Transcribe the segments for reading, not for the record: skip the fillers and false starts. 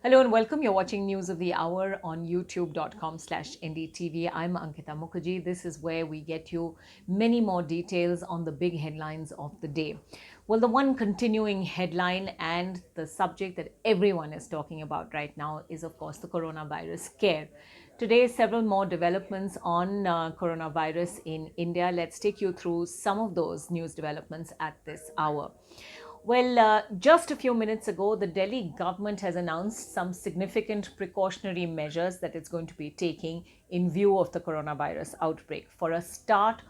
Hello and welcome. You're watching News of the Hour on youtube.com/NDTV. I'm Ankita Mukherjee. This is where we get you many more details on the big headlines of the day. Well, the one continuing headline and the subject that everyone is talking about right now is, of course, the coronavirus scare. Today, several more developments on coronavirus in India. Let's take you through some of those news developments at this hour. Well, just a few minutes ago, the Delhi government has announced some significant precautionary measures that it's going to be taking in view of the coronavirus outbreak. For a start,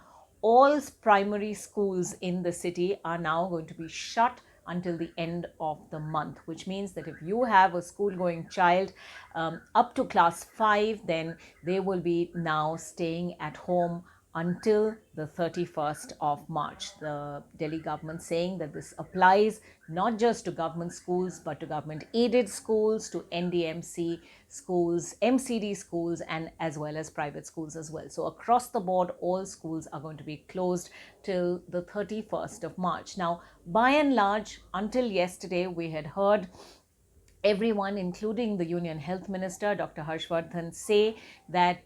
all primary schools in the city are now going to be shut until the end of the month, which means that if you have a school going child up to class 5, then they will be now staying at home until the 31st of March. The Delhi government saying that this applies not just to government schools but to government aided schools, to NDMC schools, MCD schools, and as well as private schools as well. So across the board, all schools are going to be closed till the 31st of March. Now, by and large, until yesterday, we had heard everyone, including the Union Health Minister, Dr. Harshvardhan, say that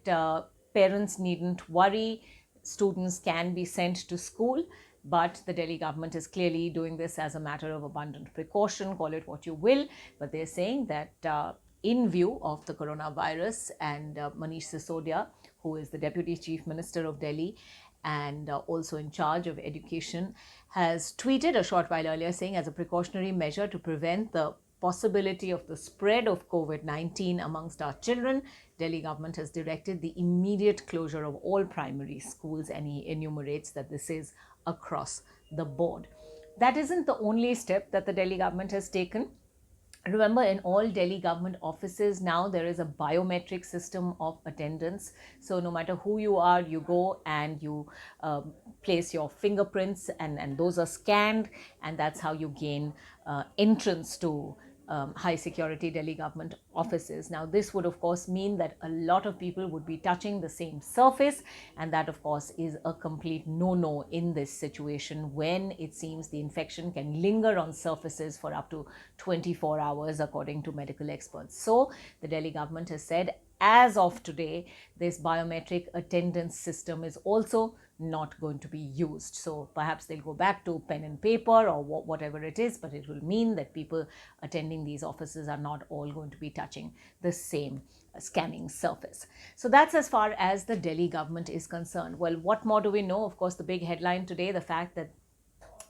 parents needn't worry, students can be sent to school. But the Delhi government is clearly doing this as a matter of abundant precaution, call it what you will. But they're saying that in view of the coronavirus, and Manish Sisodia, who is the Deputy Chief Minister of Delhi and also in charge of education, has tweeted a short while earlier saying, as a precautionary measure to prevent the possibility of the spread of COVID-19 amongst our children, Delhi government has directed the immediate closure of all primary schools, and he enumerates that this is across the board. That isn't the only step that the Delhi government has taken. Remember, in all Delhi government offices now there is a biometric system of attendance. So no matter who you are, you go and you place your fingerprints, and those are scanned, and that's how you gain entrance to high security Delhi government offices. Now, this would of course mean that a lot of people would be touching the same surface, and that of course is a complete no-no in this situation when it seems the infection can linger on surfaces for up to 24 hours according to medical experts. So the Delhi government has said, as of today, this biometric attendance system is also not going to be used. So perhaps they'll go back to pen and paper or whatever it is, but it will mean that people attending these offices are not all going to be touching the same scanning surface. So that's as far as the Delhi government is concerned. Well, what more do we know? Of course, the big headline today, the fact that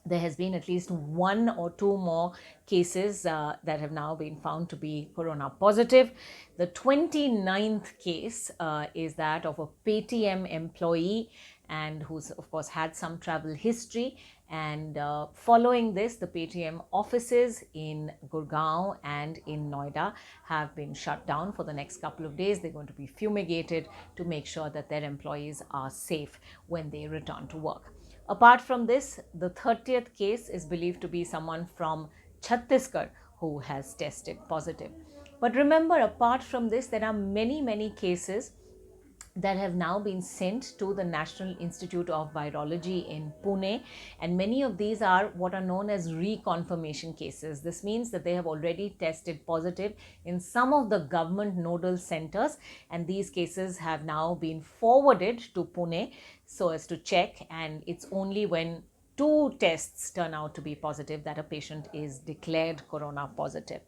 there has been at least one or two more cases that have now been found to be corona positive. The 29th case is that of a Paytm employee, and who's of course had some travel history. And following this, the Paytm offices in Gurgaon and in Noida have been shut down for the next couple of days. They're going to be fumigated to make sure that their employees are safe when they return to work. Apart from this, the 30th case is believed to be someone from Chhattisgarh who has tested positive. But remember, apart from this, there are many cases that have now been sent to the National Institute of Virology in Pune, and many of these are what are known as reconfirmation cases. This means that they have already tested positive in some of the government nodal centers, and these cases have now been forwarded to Pune so as to check, and it's only when 2 tests turn out to be positive that a patient is declared corona positive.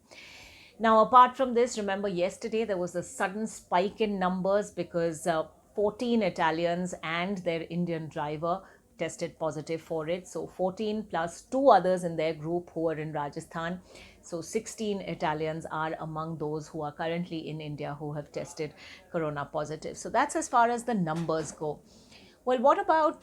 Now, apart from this, remember yesterday there was a sudden spike in numbers because 14 Italians and their Indian driver tested positive for it. So 14 plus 2 others in their group who are in Rajasthan. So 16 Italians are among those who are currently in India who have tested corona positive. So that's as far as the numbers go. Well, what about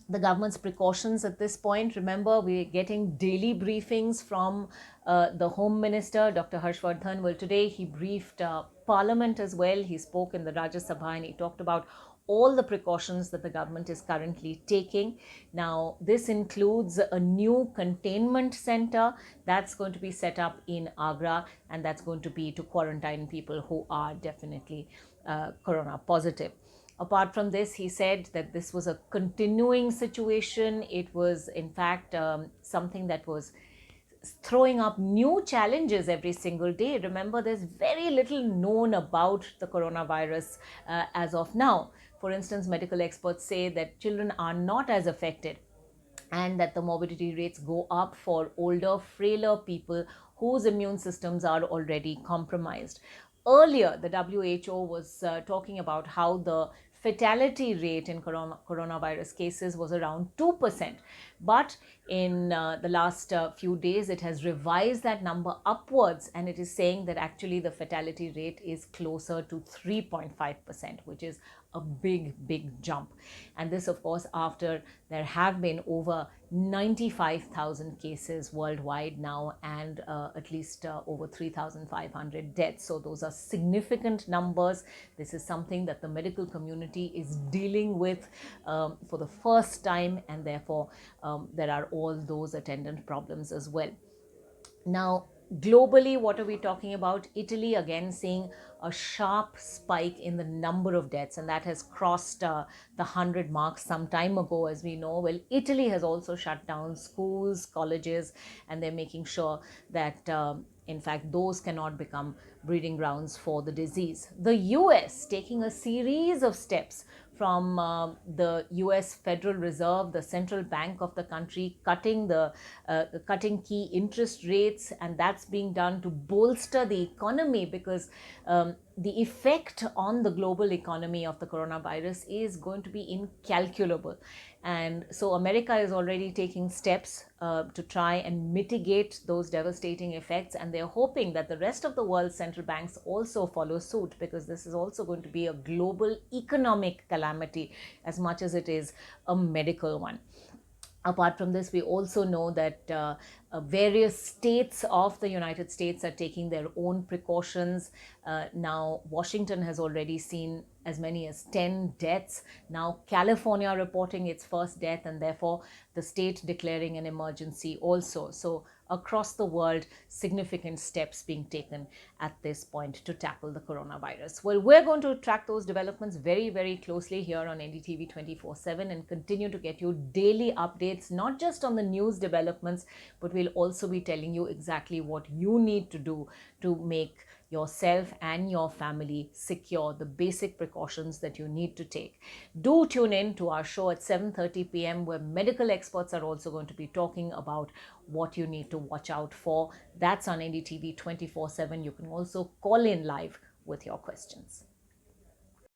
the government's precautions at this point? Remember, we're getting daily briefings from the Home Minister, Dr. Harshvardhan. Well, today he briefed Parliament as well. He spoke in the Rajya Sabha and he talked about all the precautions that the government is currently taking. Now, this includes a new containment center that's going to be set up in Agra, and that's going to be to quarantine people who are definitely corona positive. Apart from this, he said that this was a continuing situation. It was, in fact, something that was throwing up new challenges every single day. Remember, there's very little known about the coronavirus as of now. For instance, medical experts say that children are not as affected and that the morbidity rates go up for older, frailer people whose immune systems are already compromised. Earlier, the WHO was talking about how the fatality rate in coronavirus cases was around 2%. But in the last few days, it has revised that number upwards, and it is saying that actually the fatality rate is closer to 3.5%, which is a big jump. And this, of course, after there have been over 95,000 cases worldwide now, and at least over 3,500 deaths. So those are significant numbers. This is something that the medical community is dealing with for the first time, and therefore there are all those attendant problems as well. Now, globally, what are we talking about? Italy again seeing a sharp spike in the number of deaths, and that has crossed the 100 mark some time ago, as we know. Well, Italy has also shut down schools, colleges, and they're making sure that in fact, those cannot become breeding grounds for the disease. The US taking a series of steps, from the US Federal Reserve, the central bank of the country, cutting key interest rates, and that's being done to bolster the economy, because the effect on the global economy of the coronavirus is going to be incalculable. And so America is already taking steps to try and mitigate those devastating effects, and they're hoping that the rest of the world's central banks also follow suit, because this is also going to be a global economic calamity as much as it is a medical one. Apart from this, we also know that various states of the United States are taking their own precautions. Now, Washington has already seen as many as 10 deaths. Now, California reporting its first death, and therefore the state declaring an emergency also. So, across the world, significant steps being taken at this point to tackle the coronavirus. Well, we're going to track those developments very closely here on NDTV 24/7 and continue to get you daily updates, not just on the news developments, but we'll also be telling you exactly what you need to do to make yourself and your family secure, the basic precautions that you need to take. Do tune in to our show at 7:30 p.m. where medical experts are also going to be talking about what you need to watch out for. That's on NDTV 24/7. You can also call in live with your questions.